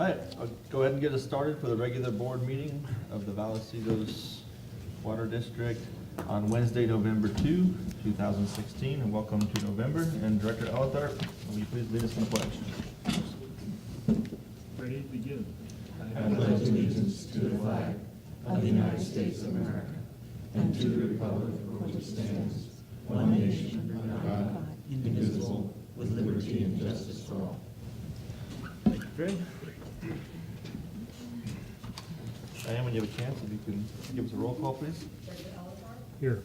right, I'll go ahead and get us started for the regular board meeting of the Vallecitos Water District on Wednesday, November 2, 2016, and welcome to November. And Director Elitharp, will you please lead us in the pledge? Ready to begin. I pledge allegiance to the flag of the United States of America and to the republic for which it stands, one nation, under God, indivisible, with liberty and justice for all. Thank you, Greg. Diane, when you have a chance, if you can give us a roll call, please. Here.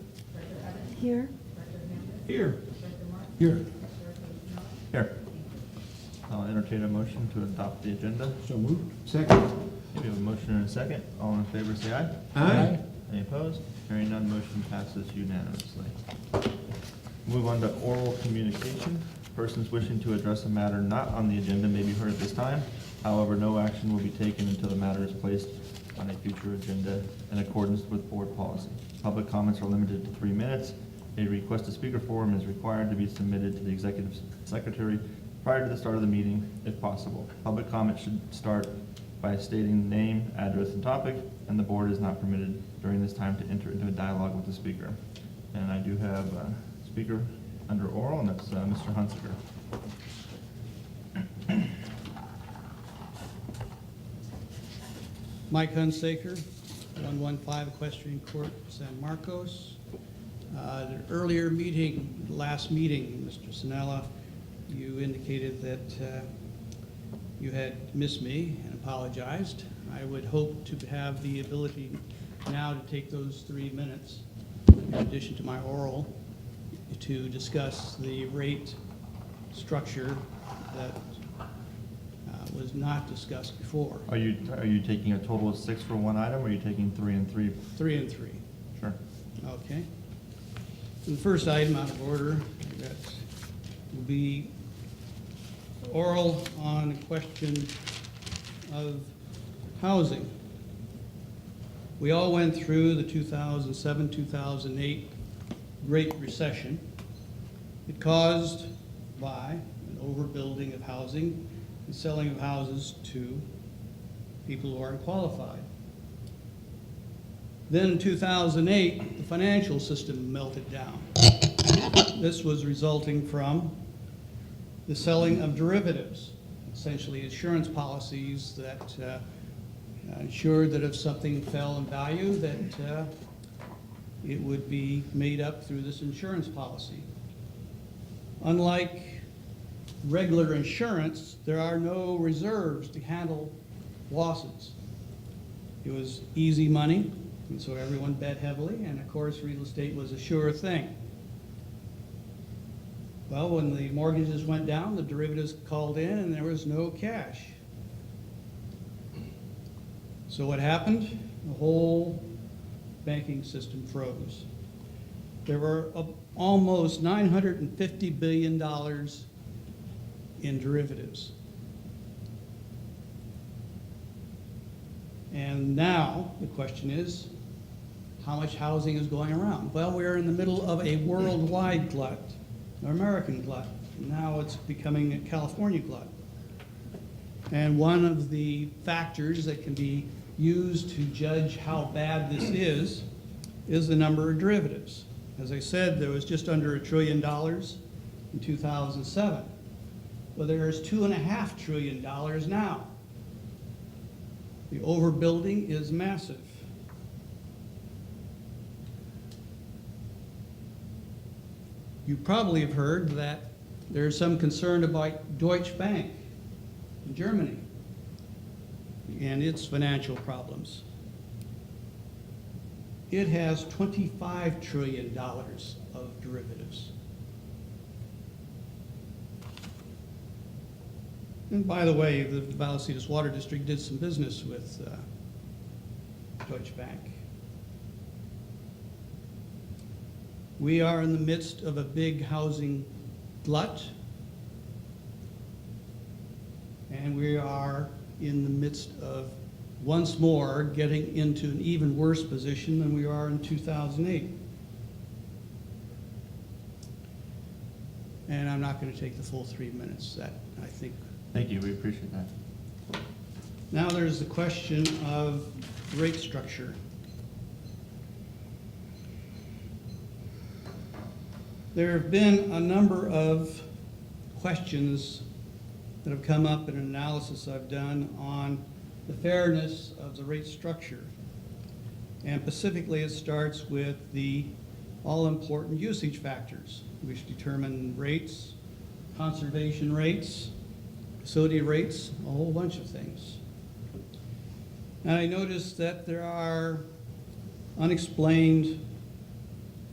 Here. Here. Here. Here. I'll entertain a motion to adopt the agenda. So moved. Second. We have a motion and a second. All in favor, say aye. Aye. Any opposed? Hearing none, motion passes unanimously. Move on to oral communication. Persons wishing to address a matter not on the agenda may be heard at this time. However, no action will be taken until the matter is placed on a future agenda in accordance with board policy. Public comments are limited to 3 minutes. A request to speaker form is required to be submitted to the executive secretary prior to the start of the meeting, if possible. Public comment should start by stating name, address, and topic, and the board is not permitted during this time to enter into a dialogue with the speaker. And I do have a speaker under oral, and that's Mr. Hunsaker. Mike Hunsaker, 115 Equestrian Court, San Marcos. The earlier meeting, last meeting, Mr. Sinella, you indicated that you had missed me and apologized. I would hope to have the ability now to take those 3 minutes, in addition to my oral, to discuss the rate structure that was not discussed before. Are you taking a total of 6 for one item, or are you taking 3 and 3? 3 and 3. Sure. Okay. The first item out of order that will be oral on a question of housing. We all went through the 2007-2008 Great Recession. It caused by an overbuilding of housing and selling of houses to people who aren't qualified. Then in 2008, the financial system melted down. This was resulting from the selling of derivatives, essentially insurance policies that ensured that if something fell in value, that it would be made up through this insurance policy. Unlike regular insurance, there are no reserves to handle losses. It was easy money, and so everyone bet heavily, and of course real estate was a sure thing. Well, when the mortgages went down, the derivatives called in and there was no cash. So what happened? The whole banking system froze. There were almost $950 billion in derivatives. And now the question is, how much housing is going around? Well, we're in the middle of a worldwide glut, an American glut. Now it's becoming a California glut. And one of the factors that can be used to judge how bad this is the number of derivatives. As I said, there was just under $1 trillion in 2007. Well, there's $2.5 trillion now. The overbuilding is massive. You probably have heard that there's some concern about Deutsche Bank in Germany and its financial problems. It has $25 trillion of derivatives. And by the way, the Vallecitos Water District did some business with Deutsche Bank. We are in the midst of a big housing glut, and we are in the midst of, once more, getting into an even worse position than we are in 2008. And I'm not going to take the full 3 minutes. That, I think. Thank you, we appreciate that. Now there's the question of rate structure. There have been a number of questions that have come up in an analysis I've done on the fairness of the rate structure. And specifically, it starts with the all-important usage factors, which determine rates, conservation rates, facility rates, a whole bunch of things. And I noticed that there are unexplained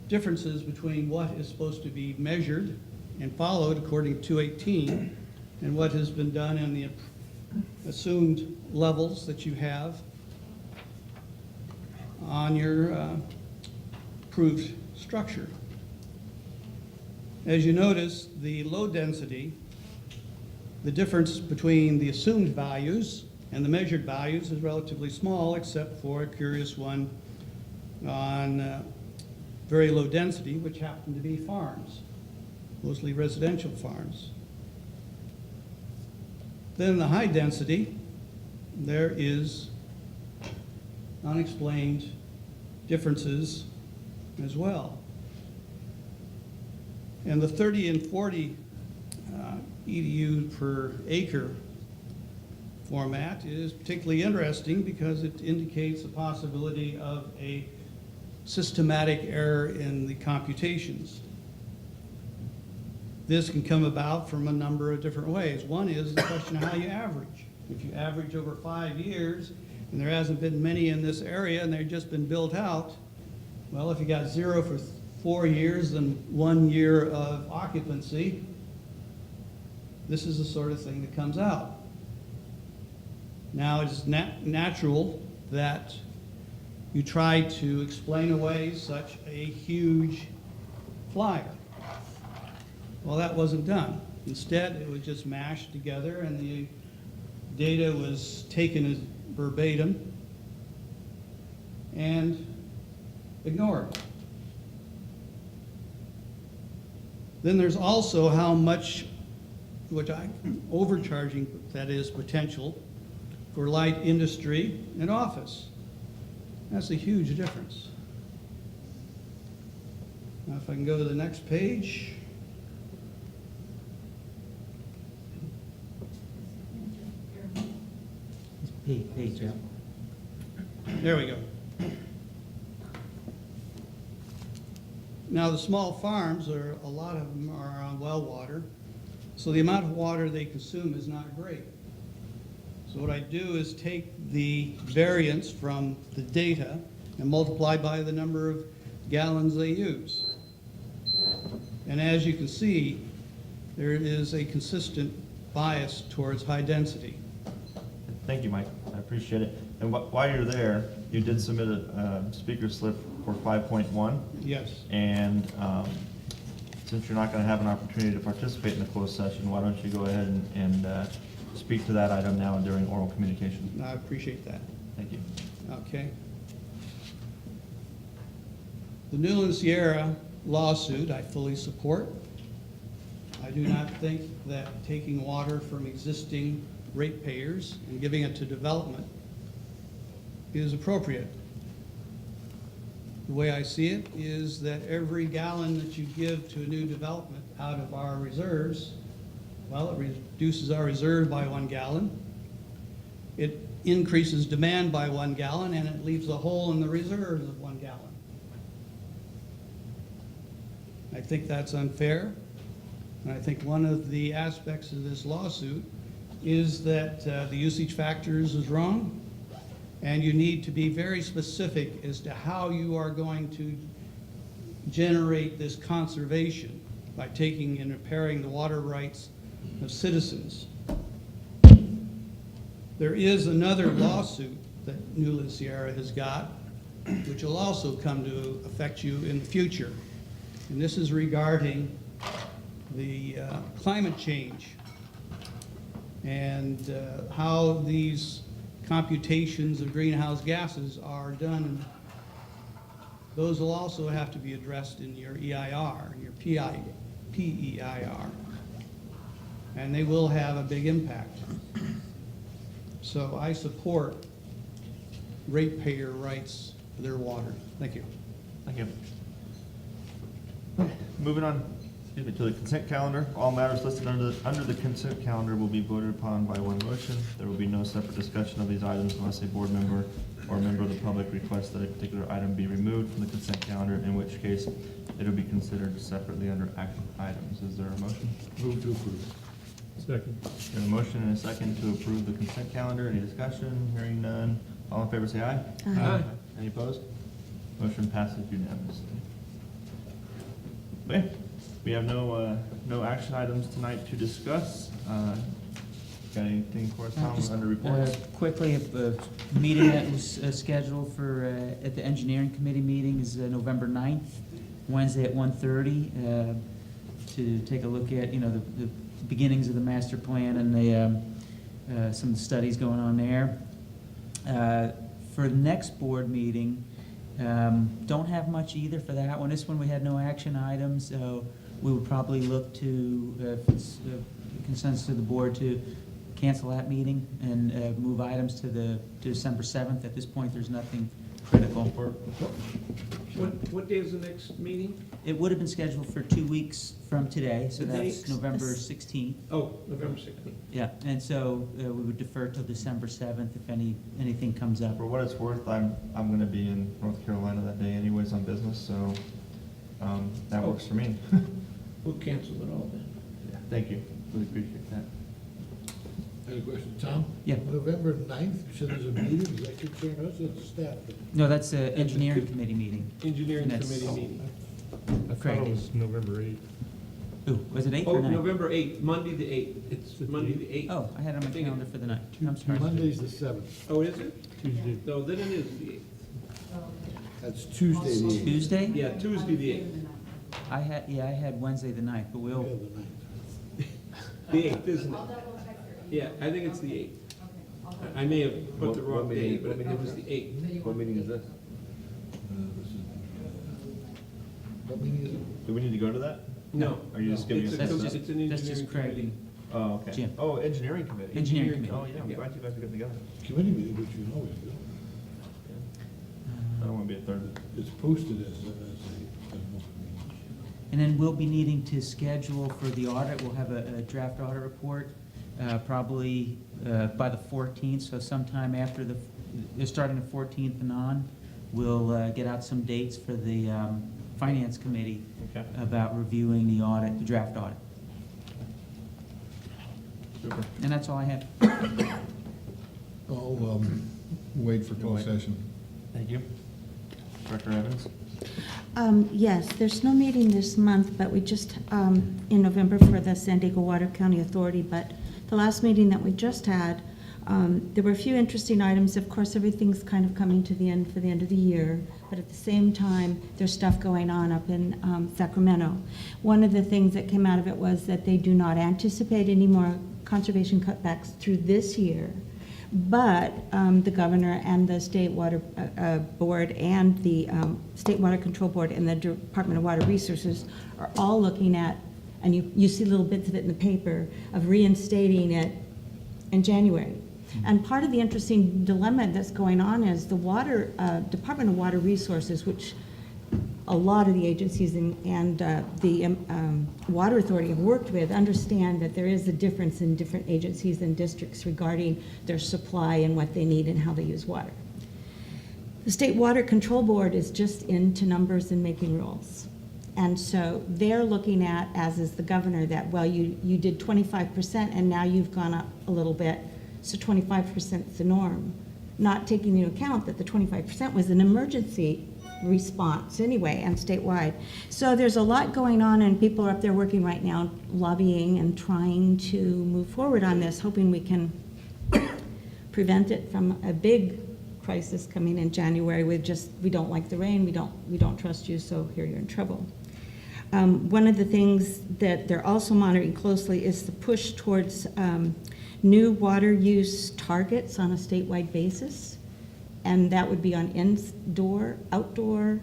differences between what is supposed to be measured and followed according to 218 and what has been done in the assumed levels that you have on your approved structure. As you notice, the low density, the difference between the assumed values and the measured values is relatively small, except for a curious one on very low density, which happen to be farms, mostly residential farms. Then the high density, there is unexplained differences as well. And the 30 and 40 EDU per acre format is particularly interesting because it indicates the possibility of a systematic error in the computations. This can come about from a number of different ways. One is the question of how you average. If you average over 5 years, and there hasn't been many in this area, and they've just been built out, well, if you got 0 for 4 years and 1 year of occupancy, this is the sort of thing that comes out. Now, it's natural that you try to explain away such a huge flyer. Well, that wasn't done. Instead, it was just mashed together and the data was taken as verbatim and ignored. Then there's also how much, overcharging that is potential for light industry and office. That's a huge difference. Now, if I can go to the next page. Page up. There we go. Now, the small farms, a lot of them are on well water, so the amount of water they consume is not great. So what I do is take the variance from the data and multiply by the number of gallons they use. And as you can see, there is a consistent bias towards high density. Thank you, Mike. I appreciate it. And while you're there, you did submit a speaker slip for 5.1. Yes. And since you're not going to have an opportunity to participate in the closed session, why don't you go ahead and speak to that item now during oral communication? I appreciate that. Thank you. Okay. The Newland Sierra lawsuit I fully support. I do not think that taking water from existing ratepayers and giving it to development is appropriate. The way I see it is that every gallon that you give to a new development out of our reserves, well, it reduces our reserve by 1 gallon. It increases demand by 1 gallon, and it leaves a hole in the reserves of 1 gallon. I think that's unfair, and I think one of the aspects of this lawsuit is that the usage factors is wrong, and you need to be very specific as to how you are going to generate this conservation by taking and impairing the water rights of citizens. There is another lawsuit that Newland Sierra has got, which will also come to affect you in the future. And this is regarding the climate change and how these computations of greenhouse gases are done. Those will also have to be addressed in your EIR, your PEIR, and they will have a big impact. So I support ratepayer rights for their water. Thank you. Thank you. Moving on, excuse me, to the consent calendar. All matters listed under the consent calendar will be voted upon by one motion. There will be no separate discussion of these items unless a board member or a member of the public requests that a particular item be removed from the consent calendar, in which case it will be considered separately under action items. Is there a motion? Move to approve. Second. We have a motion and a second to approve the consent calendar. Any discussion? Hearing none. All in favor, say aye. Aye. Any opposed? Motion passes unanimously. Okay, we have no action items tonight to discuss. Got anything for us, Tom, Just, under reports? Quickly, a meeting that was scheduled for, at the engineering committee meeting is November 9th, Wednesday at 1:30, to take a look at, the beginnings of the master plan and some of the studies going on there. For the next board meeting, don't have much either for that one. This one, we had no action items, so we would probably look to, if it's consensus of the board, to cancel that meeting and move items to December 7th. At this point, there's nothing critical. What day is the next meeting? It would have been scheduled for 2 weeks from today, so The that's date? November 16th. Oh, November 16th. Yeah, and so we would defer till December 7th if anything comes up. For what it's worth, I'm gonna be in North Carolina that day anyways on business, so, that works for me. We'll cancel it all then. Yeah, thank you. Really appreciate that. I have a question, Tom? Yeah. November 9th, you said there's a meeting, does that concern us or the staff? No, that's an engineering committee meeting. Engineering That's- committee meeting. I thought it was November 8th. Ooh, was it 8th Oh, or 9th? November 8th, Monday the 8th. It's Monday the 8th. Oh, I had it on my I think it- calendar for the 9th. I'm sorry. Monday's the 7th. Oh, is it? Tuesday. No, then it is the 8th. That's Tuesday, the 8th. Tuesday? Yeah, Tuesday the 8th. I had Wednesday the 9th, but We we'll, have the 9th. The 8th, isn't it? Yeah, I think it's the 8th. I may have put the What wrong meeting- day, but what meeting it was is the 8th. What meeting is this? What meeting is it? Do we need to go to that? No. Are you just giving It's us a- a- that's It's an just engineering Craig committee. and Oh, okay. Jim. Oh, engineering committee. Engineering committee. Oh, yeah, I'm glad you guys are getting together. Committee meeting, which you always do. I don't wanna be a third. It's posted as a meeting. And then we'll be needing to schedule for the audit, we'll have a draft audit report, probably by the 14th, so sometime after starting the 14th and on, we'll get out some dates for the finance committee Okay. about reviewing the audit, the draft audit. Super. And that's all I have. I'll wait for closed session. Thank you. Director Evans? Yes, there's no meeting this month, but we just, in November for the San Diego Water County Authority, but the last meeting that we just had, there were a few interesting items. Of course, everything's kind of coming to the end for the end of the year, but at the same time, there's stuff going on up in Sacramento. One of the things that came out of it was that they do not anticipate any more conservation cutbacks through this year. But the governor and the state water board and the state water control board and the Department of Water Resources are all looking at, and you see little bits of it in the paper, of reinstating it in January. And part of the interesting dilemma that's going on is the water Department of Water Resources, which a lot of the agencies and the Water Authority have worked with, understand that there is a difference in different agencies and districts regarding their supply and what they need and how they use water. The State Water Control Board is just into numbers and making rules. And so they're looking at, as is the governor, that, well, you did 25% and now you've gone up a little bit, so 25% is the norm. Not taking into account that the 25% was an emergency response anyway, and statewide. So there's a lot going on, and people are up there working right now, lobbying and trying to move forward on this, hoping we can prevent it from a big crisis coming in January with just, we don't like the rain, we don't trust you, so here you're in trouble. One of the things that they're also monitoring closely is the push towards new water use targets on a statewide basis. And that would be on indoor, outdoor,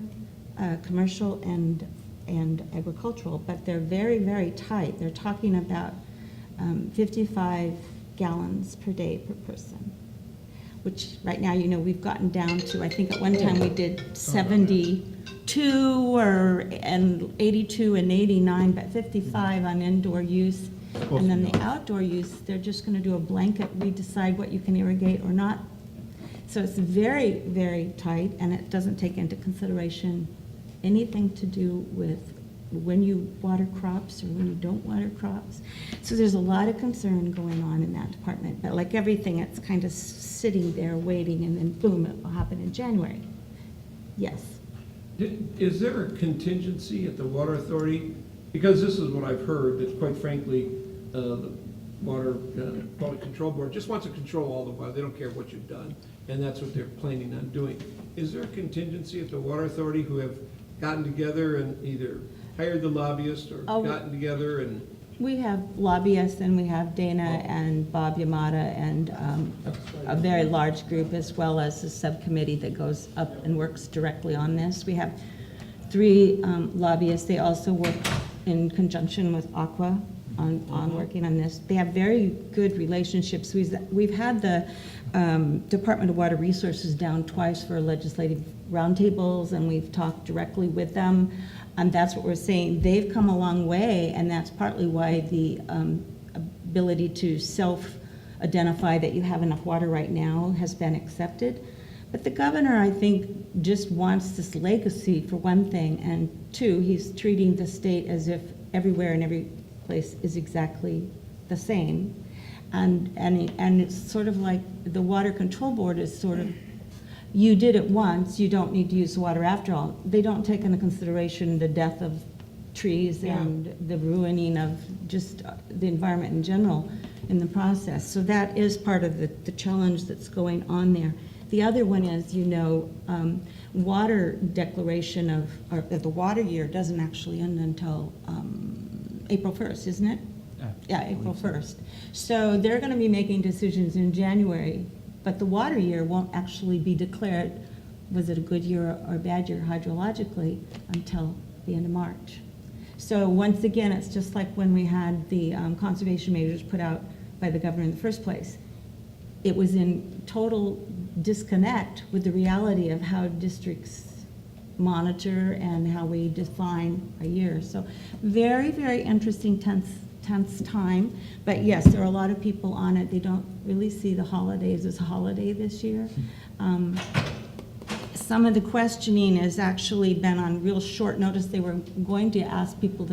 commercial, and agricultural. But they're very, very tight. They're talking about 55 gallons per day per person. which right now, you know, we've gotten down to, I think at one time we did 72 and 82 and 89, but 55 on indoor use. And then the outdoor use, they're just gonna do a blanket, we decide what you can irrigate or not. So it's very, very tight, and it doesn't take into consideration anything to do with when you water crops or when you don't water crops. So there's a lot of concern going on in that department, but like everything, it's kind of sitting there waiting, and then boom, it will happen in January. Yes. Is there a contingency at the Water Authority? Because this is what I've heard, that quite frankly, the Water Quality Control Board just wants to control all the water. They don't care what you've done, and that's what they're planning on doing. Is there a contingency at the Water Authority who have gotten together and either hired the lobbyist or gotten together and? We have lobbyists, and we have Dana and Bob Yamada and a very large group, as well as a subcommittee that goes up and works directly on this. We have 3 lobbyists. They also work in conjunction with Aqua on working on this. They have very good relationships. We've had the Department of Water Resources down twice for legislative roundtables, and we've talked directly with them. And that's what we're saying. They've come a long way, and that's partly why the ability to self-identify that you have enough water right now has been accepted. But the governor, I think, just wants this legacy, for one thing, and 2, he's treating the state as if everywhere and every place is exactly the same. And it's sort of like the Water Control Board is sort of, you did it once, you don't need to use the water after all. They don't take into consideration the death of trees and the ruining of just the environment in general in the process. So that is part of the challenge that's going on there. The other one is, you know, water declaration of the water year doesn't actually end until April 1st, isn't it? Yeah, April 1st. So they're going to be making decisions in January, but the water year won't actually be declared, was it a good year or a bad year hydrologically, until the end of March. So once again, it's just like when we had the conservation measures put out by the governor in the first place. It was in total disconnect with the reality of how districts monitor and how we define a year. So very, very interesting, tense time. But yes, there are a lot of people on it. They don't really see the holidays as a holiday this year. Some of the questioning has actually been on real short notice. They were going to ask people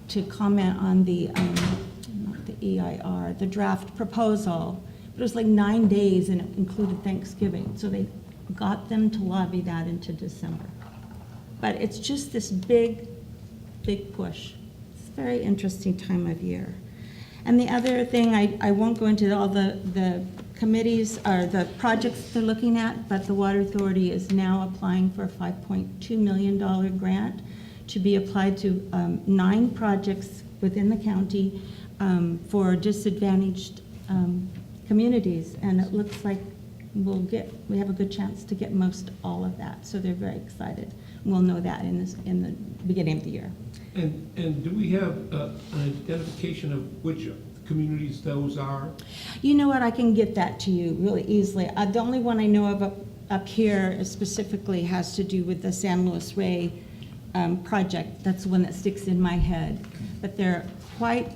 to comment on the, not the EIR, the draft proposal. But it was like 9 days, and it included Thanksgiving. So they got them to lobby that into December. But it's just this big, big push. It's a very interesting time of year. And the other thing, I won't go into all the committees or the projects they're looking at, but the Water Authority is now applying for a $5.2 million grant to be applied to 9 projects within the county for disadvantaged communities. And it looks like we have a good chance to get most all of that. So they're very excited. We'll know that in the beginning of the year. And do we have an identification of which communities those are? You know what, I can get that to you really easily. The only one I know of up here specifically has to do with the San Luis Rey project. That's the one that sticks in my head. But they're quite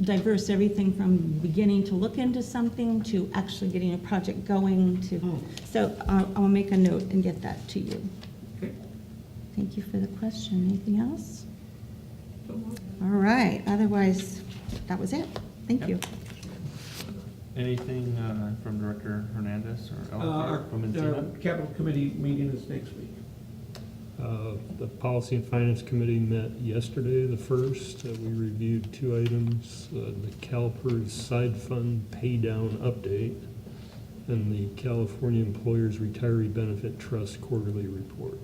diverse, everything from beginning to look into something to actually getting a project going to. So I'll make a note and get that to you. Okay. Thank you for the question. Anything else? All right, otherwise, that was it. Thank you. Anything from Director Hernandez or Our from Encina? capital committee meeting is next week. The Policy and Finance Committee met yesterday, the 1st. We reviewed 2 items, the CalPERS Side Fund Pay Down Update and the California Employers Retiree Benefit Trust Quarterly Report.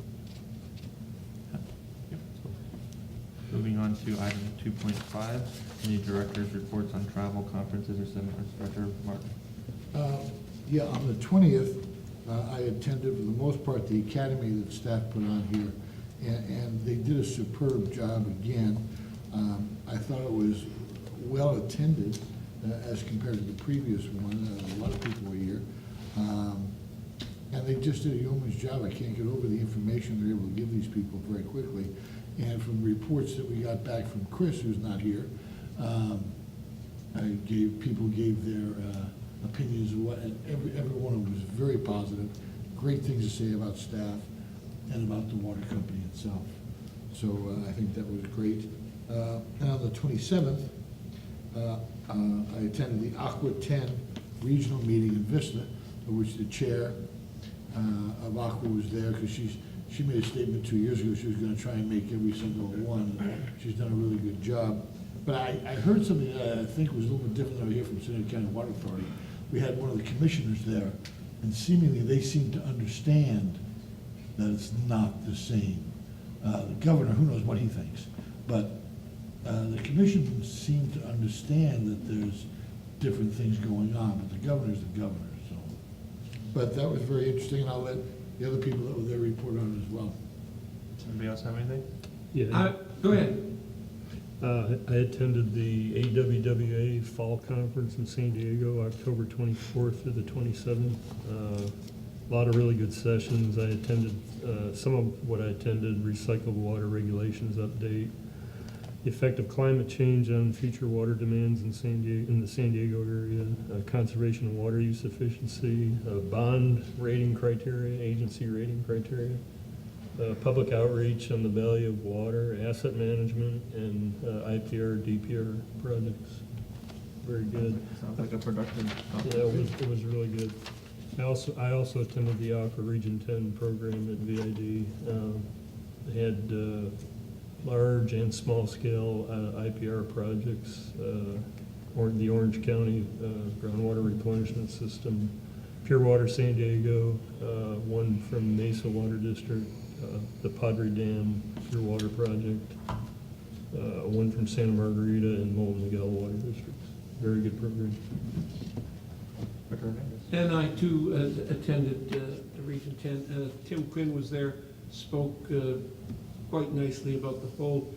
Moving on to item 2.5, any director's reports on travel, conferences, or seminars. Director Martin. Yeah, on the 20th, I attended, for the most part, the academy that staff put on here, and they did a superb job again. I thought it was well attended as compared to the previous one. A lot of people were here. they just did a yeoman's job. I can't get over the information they're able to give these people very quickly. And from reports that we got back from Chris, who's not here, people gave their opinions of what, and every one of them was very positive, great things to say about staff and about the water company itself. So I think that was great. And on the 27th, I attended the Aqua 10 regional meeting in Vista, of which the chair of Aqua was there, because she made a statement 2 years ago she was going to try and make every single one. She's done a really good job. But I heard something that I think was a little bit different than I hear from Seneca County Water Authority. We had one of the commissioners there, and seemingly they seem to understand that it's not the same. The governor, who knows what he thinks, but the commission seemed to understand that there's different things going on, but the governor's the governor, so. But that was very interesting, and I'll let the other people that were there report on it as well. Anybody else have anything? Yeah, Go ahead. I attended the AWWA Fall Conference in San Diego, October 24th through the 27th. A lot of really good sessions. I attended, some of what I attended, recycled water regulations update, the effect of climate change on future water demands in the San Diego area, conservation of water use efficiency, bond rating criteria, agency rating criteria, public outreach on the value of water, asset management, and IPR, DPR projects. Very good. Sounds like a productive Yeah, it was really good. I also attended the Aqua Region 10 program at VID. They had large and small scale IPR projects, or the Orange County groundwater replenishment system, Pure Water San Diego, one from Mesa Water District, the Padre Dam Pure Water Project, one from Santa Margarita and Molten Miguel Water Districts. Very good program. And I too attended the Region 10. Tim Quinn was there, spoke quite nicely about the whole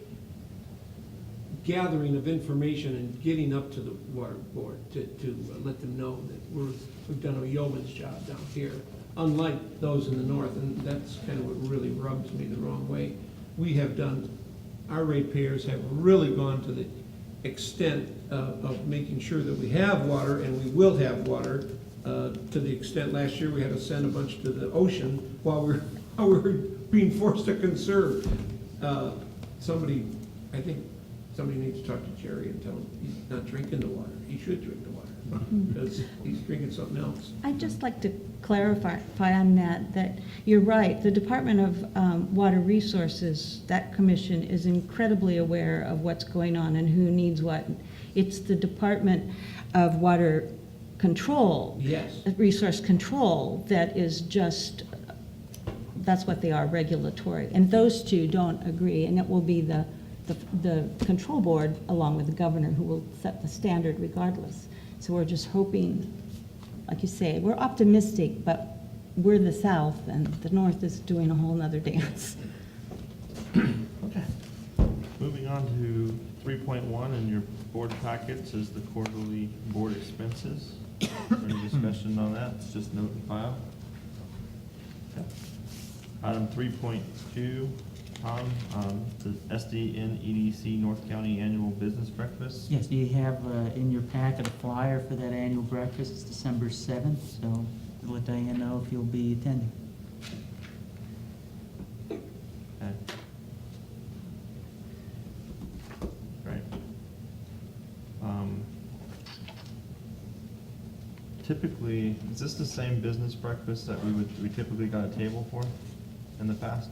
gathering of information and getting up to the water board to let them know that we've done a yeoman's job down here, unlike those in the north, and that's kind of what really rubs me the wrong way. We have done, our ratepayers have really gone to the extent of making sure that we have water, and we will have water, to the extent last year we had to send a bunch to the ocean while we were being forced to conserve. I think somebody needs to talk to Jerry and tell him he's not drinking the water. He should drink the water, because he's drinking something else. I'd just like to clarify on that you're right. The Department of Water Resources, that commission is incredibly aware of what's going on and who needs what. It's the Department of Water Control, Yes. Resource Control, that is just, that's what they are, regulatory. And those two don't agree, and it will be the control board, along with the governor, who will set the standard regardless. So we're just hoping, like you say, we're optimistic, but we're the south, and the north is doing a whole nother dance. Okay. Moving on to 3.1 in your board packets is the quarterly board expenses. Any discussion on that? It's just note and file. Okay. Item 3.2, Tom, the SDN EDC North County Annual Business Breakfast. Yes, you have in your packet a flyer for that annual breakfast. It's December 7th, so let Diane know if you'll be attending. Okay. Right. Typically, is this the same business breakfast that we typically got a table for in the past?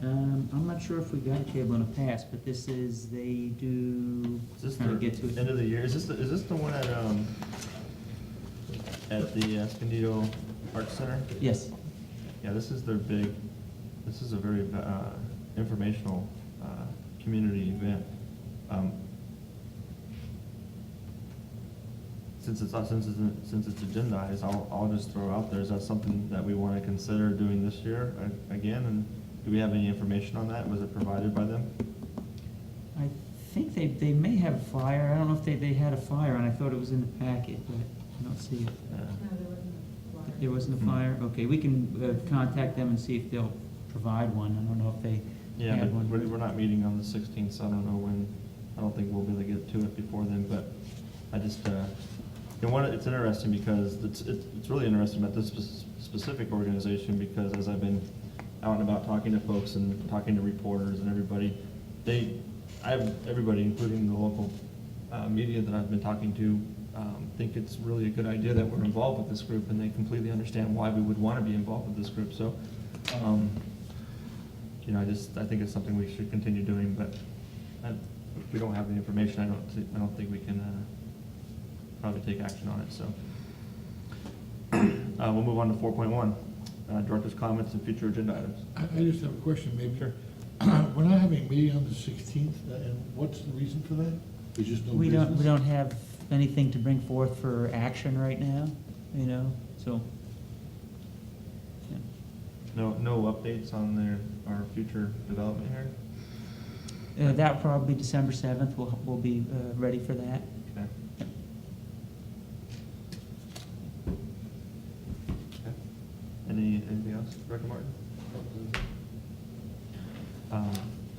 I'm not sure if we got a table in the past, but this is, they do, Is this trying to the get to it. end of the year? Is this the one at the Escondido Arts Center? Yes. Yeah, this is a very informational community event. Since it's agendized, I'll just throw out there, is that something that we want to consider doing this year again? And do we have any information on that? Was it provided by them? I think they may have a flyer. I don't know if they had a flyer, and I thought it was in the packet, but I don't see it. Yeah. There wasn't a Hmm. flyer? Okay, we can contact them and see if they'll provide one. I don't know if they Yeah, had but one. we're not meeting on the 16th, so I don't know when, I don't think we'll be able to get to it before then, but I just, it's interesting because it's really interesting about this specific organization, because as I've been out and about talking to folks and talking to reporters and everybody, I have everybody, including the local media that I've been talking to, think it's really a good idea that we're involved with this group, and they completely understand why we would want to be involved with this group, so, I think it's something we should continue doing, but if we don't have the information, I don't think we can probably take action on it, so. We'll move on to 4.1, director's comments and future agenda items. I just have a question, maybe. Sure. We're not having a meeting on the 16th, and what's the reason for that? There's just no We business? don't have anything to bring forth for action right now, so. yeah. No updates on our future development here? That'll probably be December 7th. We'll be ready for that. Okay. Okay. Anything else, Director Martin?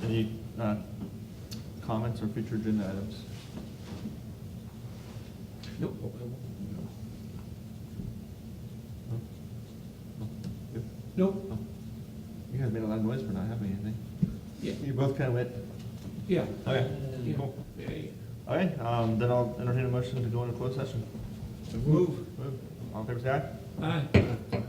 Any comments or future agenda items? Nope. No? No? Good? Nope. You guys made a lot of noise for not having anything. Yeah. You both kind of went, Yeah. okay, Yeah. cool. Yeah, yeah. Okay, then I'll entertain a motion to go into closed session. Move. All in favor, say aye. Aye.